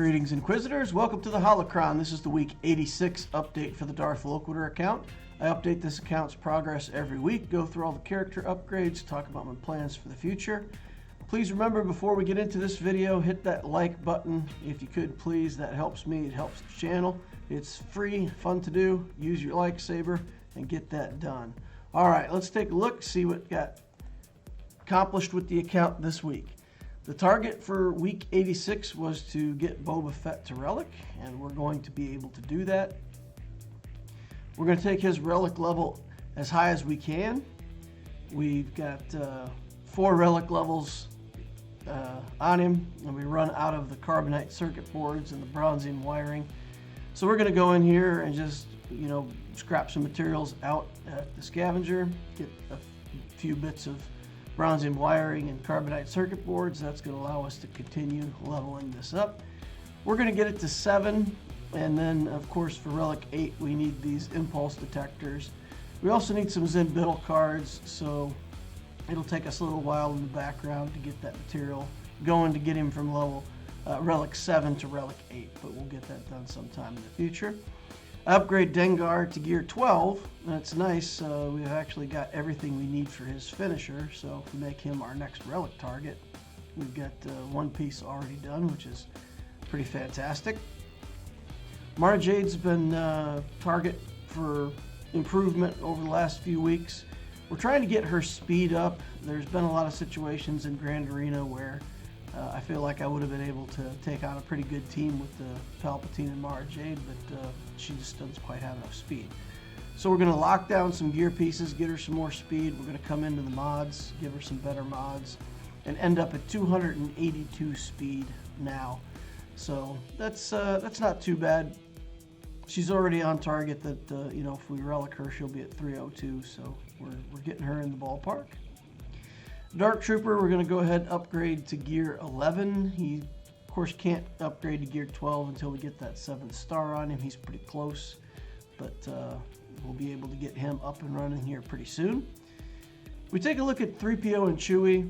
Greetings, Inquisitors. Welcome to the Holocron. This is the week 86 update for the Darth Loquitur account. I update this account's progress every week, go through all the character upgrades, talk about my plans for the future. Please remember, before we get into this video, hit that like button. If you could, please. That helps me. It helps the channel. It's free, fun to do. Use your lightsaber and get that done. All right, let's take a look, see what got accomplished with the account this week. The target for week 86 was to get Boba Fett to Relic, and we're going to be able to do that. We're going to take his Relic level as high as we can. We've got 4 Relic levels on him, and we run out of the carbonite circuit boards and the bronzing wiring. So we're going to go in here and just, scrap some materials out at the scavenger, get a few bits of bronzing wiring and carbonite circuit boards. That's going to allow us to continue leveling this up. We're going to get it to 7, and then of course for Relic 8 we need these impulse detectors. We also need some Zen-Biddle cards, so it'll take us a little while in the background to get that material going to get him from level Relic 7 to Relic 8, but we'll get that done sometime in the future. I upgrade Dengar to gear 12. That's nice. We've actually got everything we need for his finisher, so if we make him our next Relic target, we've got one piece already done, which is pretty fantastic. Mara Jade's been target for improvement over the last few weeks. We're trying to get her speed up. There's been a lot of situations in Grand Arena where I feel like I would have been able to take on a pretty good team with Palpatine and Mara Jade, but she just doesn't quite have enough speed. So we're going to lock down some gear pieces, get her some more speed. We're going to come into the mods, give her some better mods, and end up at 282 speed now. So that's not too bad. She's already on target that, if we relic her, she'll be at 302, so we're getting her in the ballpark. Dark Trooper, we're going to go ahead and upgrade to gear 11. He, of course, can't upgrade to gear 12 until we get that 7th star on him. He's pretty close, but we'll be able to get him up and running here pretty soon. We take a look at 3PO and Chewie.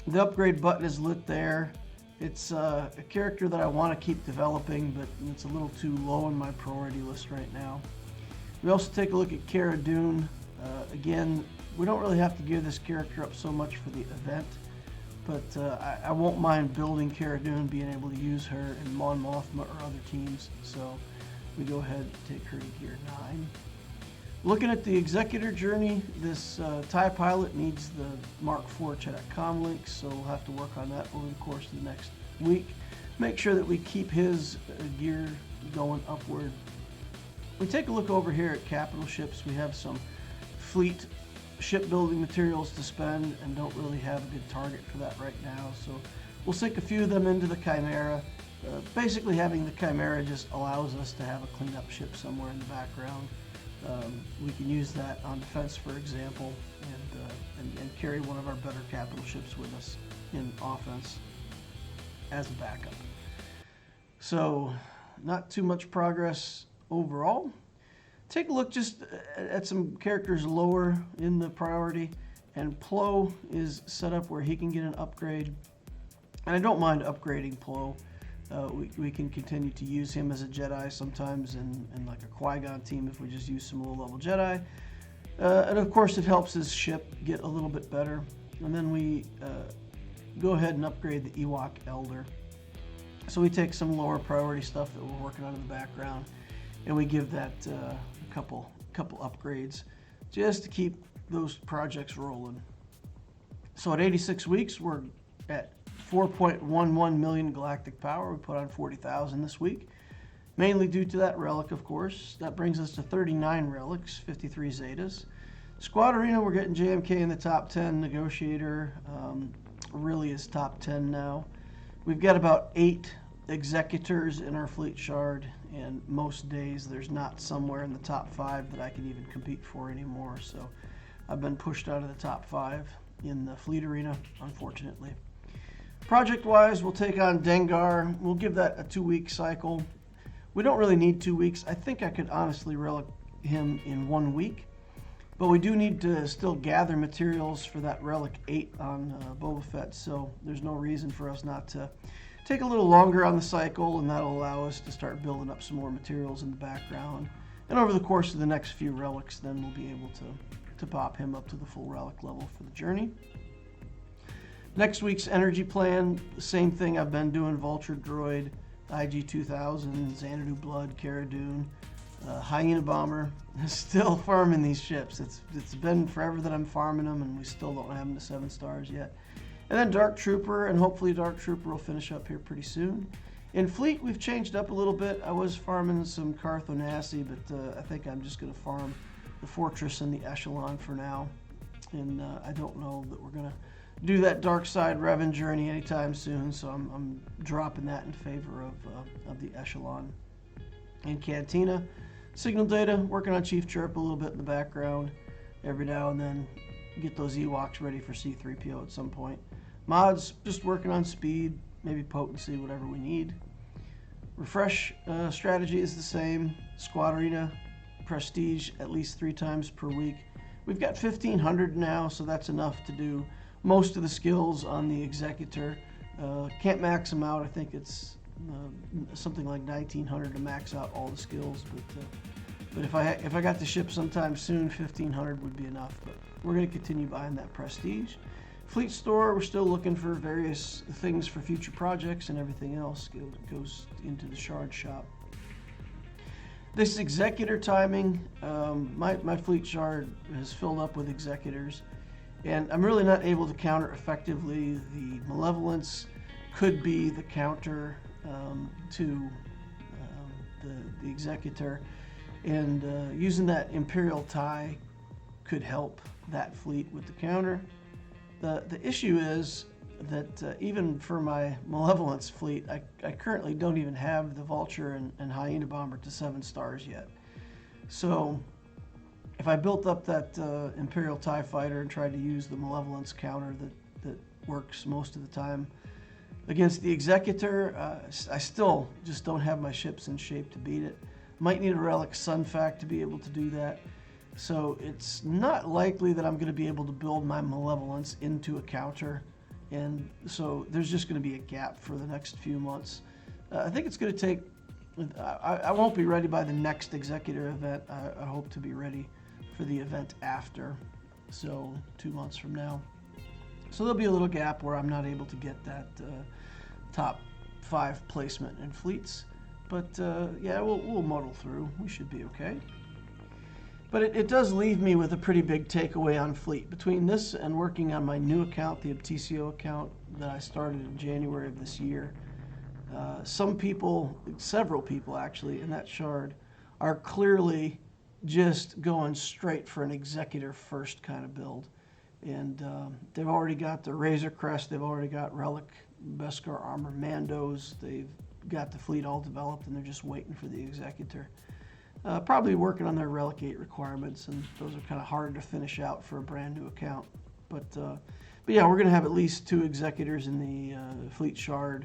The upgrade button is lit there. It's a character that I want to keep developing, but it's a little too low on my priority list right now. We also take a look at Cara Dune. Again, we don't really have to gear this character up so much for the event, but I won't mind building Cara Dune, being able to use her in Mon Mothma or other teams, so we go ahead and take her to gear 9. Looking at the Executor journey, this TIE pilot needs the Mark IV Chedak comm links, so we'll have to work on that over the course of the next week. Make sure that we keep his gear going upward. We take a look over here at capital ships. We have some fleet shipbuilding materials to spend and don't really have a good target for that right now, so we'll sink a few of them into the Chimera. Basically, having the Chimera just allows us to have a cleanup ship somewhere in the background. We can use that on defense, for example, and carry one of our better capital ships with us in offense as a backup. So not too much progress overall. Take a look just at some characters lower in the priority, and Plo is set up where he can get an upgrade, and I don't mind upgrading Plo. We can continue to use him as a Jedi sometimes in like a Qui-Gon team if we just use some low-level Jedi. And of course it helps his ship get a little bit better. And then we go ahead and upgrade the Ewok Elder. So we take some lower priority stuff that we're working on in the background, and we give that a couple upgrades just to keep those projects rolling. So at 86 weeks, we're at 4.11 million galactic power. We put on 40,000 this week, mainly due to that relic, of course. That brings us to 39 relics, 53 zetas. Squad Arena, we're getting JMK in the top 10. Negotiator really is top 10 now. We've got about 8 Executors in our fleet shard, and most days there's not somewhere in the top 5 that I can even compete for anymore, so I've been pushed out of the top 5 in the fleet arena, unfortunately. Project-wise, we'll take on Dengar. We'll give that a 2-week cycle. We don't really need 2 weeks. I think I could honestly relic him in 1 week, but we do need to still gather materials for that Relic 8 on Boba Fett, so there's no reason for us not to take a little longer on the cycle, and that'll allow us to start building up some more materials in the background. And over the course of the next few relics, then we'll be able to pop him up to the full relic level for the journey. Next week's energy plan, the same thing I've been doing: Vulture Droid, IG-2000, Xanadu Blood, Cara Dune, Hyena Bomber. Still farming these ships. It's been forever that I'm farming them, and we still don't have them to 7 stars yet. And then Dark Trooper, and hopefully Dark Trooper will finish up here pretty soon. In Fleet, we've changed up a little bit. I was farming some Carthonasi, but I think I'm just going to farm the Fortress and the Echelon for now. And I don't know that we're going to do that Dark Side Revan journey anytime soon, so I'm dropping that in favor of the Echelon. And Cantina, Signal Data, working on Chief Chirp a little bit in the background every now and then. Get those Ewoks ready for C-3PO at some point. Mods, just working on speed, maybe potency, whatever we need. Refresh strategy is the same. Squad Arena, Prestige at least 3 times per week. We've got 1,500 now, so that's enough to do most of the skills on the Executor. Can't max them out. I think it's something like 1,900 to max out all the skills. But if I got the ship sometime soon, 1,500 would be enough. But we're going to continue buying that Prestige. Fleet Store, we're still looking for various things for future projects, and everything else goes into the Shard Shop. This Executor Timing, my Fleet Shard has filled up with Executors, and I'm really not able to counter effectively. The Malevolence could be the counter to the Executor, and using that Imperial tie could help that fleet with the counter. The issue is that even for my Malevolence fleet, I currently don't even have the Vulture and Hyena Bomber to 7 stars yet. So if I built up that Imperial TIE Fighter and tried to use the Malevolence counter that works most of the time against the Executor, I still just don't have my ships in shape to beat it. Might need a Relic Sunfac to be able to do that. So it's not likely that I'm going to be able to build my Malevolence into a counter. And so there's just going to be a gap for the next few months. I think it's going to take, I won't be ready by the next Executor event. I hope to be ready for the event after, so 2 months from now. So there'll be a little gap where I'm not able to get that top 5 placement in fleets. But yeah, we'll muddle through. We should be okay. But it does leave me with a pretty big takeaway on fleet. Between this and working on my new account, the Obtesio account that I started in January of this year, some people, several people actually, in that shard are clearly just going straight for an Executor first kind of build. And they've already got the Razor Crest, they've already got Relic Beskar Armor Mandos, they've got the fleet all developed, and they're just waiting for the Executor. Probably working on their Relic 8 requirements, and those are kind of hard to finish out for a brand new account. But yeah, we're going to have at least 2 Executors in the Fleet Shard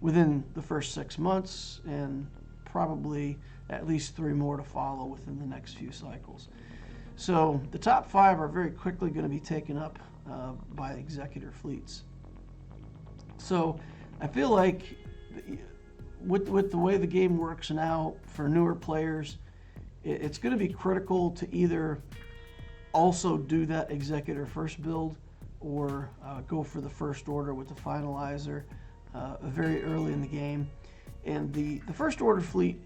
within the first 6 months, and probably at least 3 more to follow within the next few cycles. So the top 5 are very quickly going to be taken up by Executor fleets. So I feel like with the way the game works now for newer players, it's going to be critical to either also do that Executor first build or go for the First Order with the Finalizer very early in the game. And the First Order fleet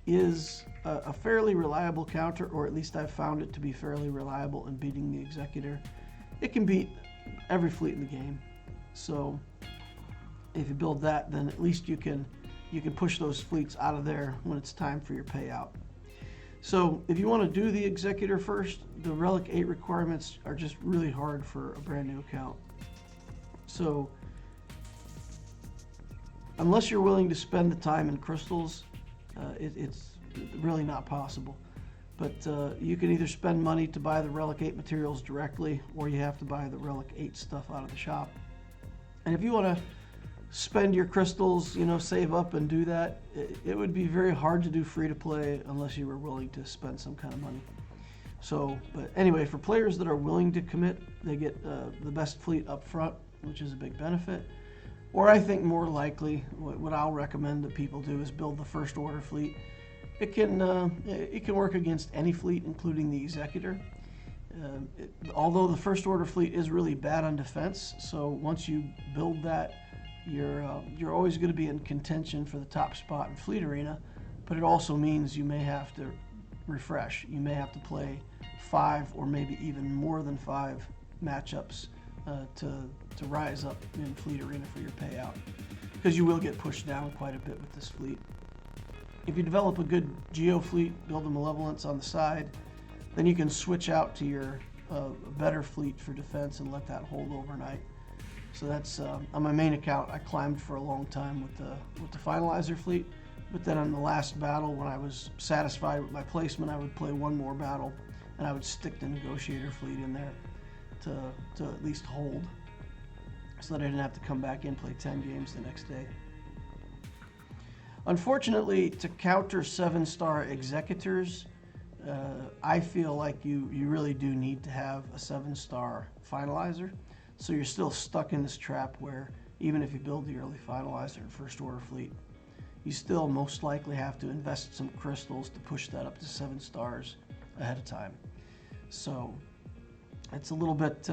is a fairly reliable counter, or at least I've found it to be fairly reliable in beating the Executor. It can beat every fleet in the game. So if you build that, then at least you can push those fleets out of there when it's time for your payout. So if you want to do the Executor first, the Relic 8 requirements are just really hard for a brand new account. So unless you're willing to spend the time in crystals, it's really not possible. But you can either spend money to buy the Relic 8 materials directly, or you have to buy the Relic 8 stuff out of the shop. And if you want to spend your crystals, save up and do that, it would be very hard to do free to play unless you were willing to spend some kind of money. So, but anyway, for players that are willing to commit, they get the best fleet up front, which is a big benefit. Or I think more likely, what I'll recommend that people do is build the First Order fleet. It can work against any fleet, including the Executor. Although the First Order fleet is really bad on defense, so once you build that, you're always going to be in contention for the top spot in Fleet Arena. But it also means you may have to refresh. You may have to play 5 or maybe even more than 5 matchups to rise up in Fleet Arena for your payout, because you will get pushed down quite a bit with this fleet. If you develop a good Geo fleet, build a Malevolence on the side, then you can switch out to your better fleet for defense and let that hold overnight. So that's on my main account. I climbed for a long time with the Finalizer fleet, but then on the last battle, when I was satisfied with my placement, I would play one more battle and I would stick the Negotiator fleet in there to at least hold, so that I didn't have to come back in, play 10 games the next day. Unfortunately, to counter 7-star Executors, I feel like you really do need to have a 7-star Finalizer. So you're still stuck in this trap where even if you build the early Finalizer and First Order fleet, you still most likely have to invest some crystals to push that up to 7 stars ahead of time. So it's a little bit,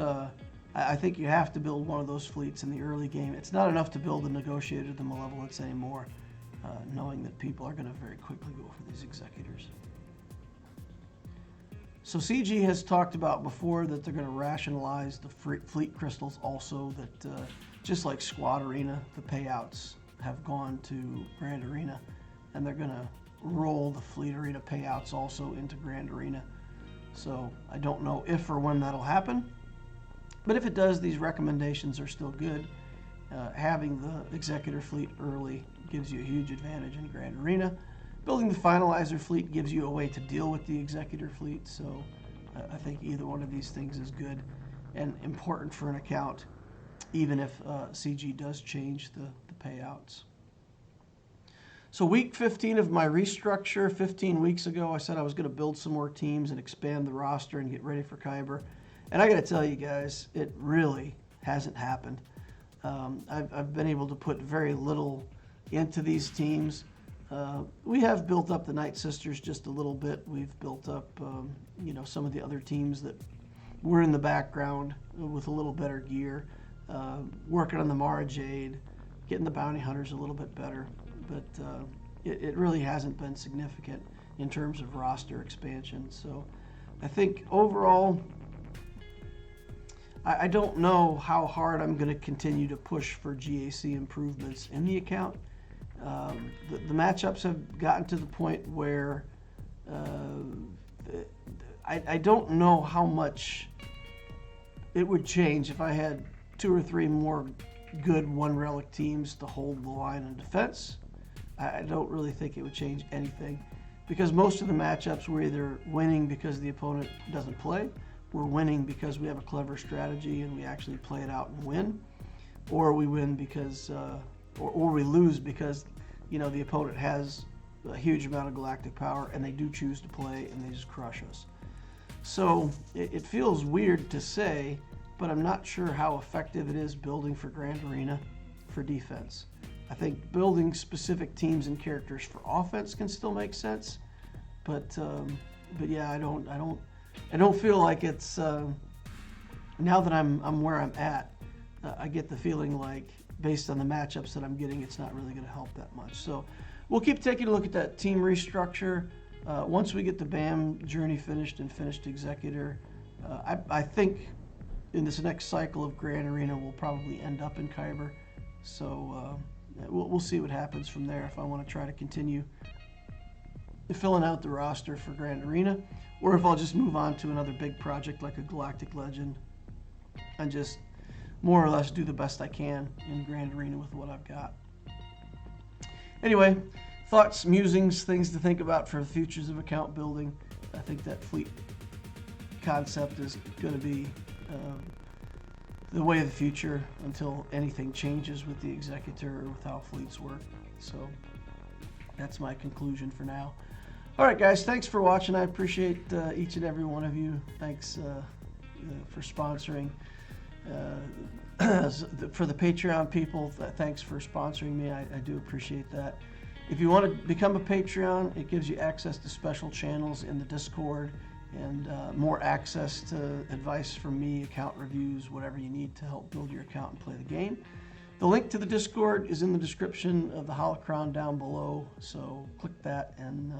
I think you have to build one of those fleets in the early game. It's not enough to build the Negotiator, the Malevolence anymore, knowing that people are going to very quickly go for these Executors. So CG has talked about before that they're going to rationalize the fleet crystals also, that just like Squad Arena, the payouts have gone to Grand Arena, and they're going to roll the Fleet Arena payouts also into Grand Arena. So I don't know if or when that'll happen, but if it does, these recommendations are still good. Having the Executor fleet early gives you a huge advantage in Grand Arena. Building the Finalizer fleet gives you a way to deal with the Executor fleet, so I think either one of these things is good and important for an account, even if CG does change the payouts. So week 15 of my restructure, 15 weeks ago, I said I was going to build some more teams and expand the roster and get ready for Kyber. And I got to tell you guys, it really hasn't happened. I've been able to put very little into these teams. We have built up the Night Sisters just a little bit. We've built up, some of the other teams that were in the background with a little better gear. Working on the Mara Jade, getting the Bounty Hunters a little bit better. But it really hasn't been significant in terms of roster expansion. So I think overall, I don't know how hard I'm going to continue to push for GAC improvements in the account. The matchups have gotten to the point where I don't know how much it would change if I had 2 or 3 more good 1-relic teams to hold the line on defense. I don't really think it would change anything, because most of the matchups we're either winning because the opponent doesn't play, we're winning because we have a clever strategy and we actually play it out and win, or we win because or we lose because the opponent has a huge amount of galactic power and they do choose to play and they just crush us. So it feels weird to say, but I'm not sure how effective it is building for Grand Arena for defense. I think building specific teams and characters for offense can still make sense, but yeah, I don't feel like it's now that I'm where I'm at. I get the feeling like, based on the matchups that I'm getting, it's not really going to help that much. So we'll keep taking a look at that team restructure. Once we get the BAM journey finished and finished Executor, I think in this next cycle of Grand Arena, we'll probably end up in Kyber. So we'll see what happens from there, if I want to try to continue filling out the roster for Grand Arena, or if I'll just move on to another big project like a Galactic Legend and just more or less do the best I can in Grand Arena with what I've got. Anyway, thoughts, musings, things to think about for the futures of account building. I think that fleet concept is going to be the way of the future until anything changes with the Executor or with how fleets work. So that's my conclusion for now. All right, guys, thanks for watching. I appreciate each and every one of you. Thanks for sponsoring. For the Patreon people, thanks for sponsoring me. I do appreciate that. If you want to become a Patreon, it gives you access to special channels in the Discord and more access to advice from me, account reviews, whatever you need to help build your account and play the game. The link to the Discord is in the description of the Holocron down below, so click that and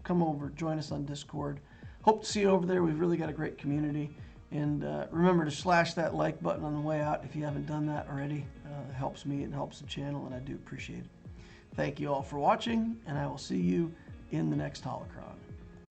come over, join us on Discord. Hope to see you over there. We've really got a great community. And remember to slash that like button on the way out if you haven't done that already. It helps me and helps the channel, and I do appreciate it. Thank you all for watching, and I will see you in the next Holocron.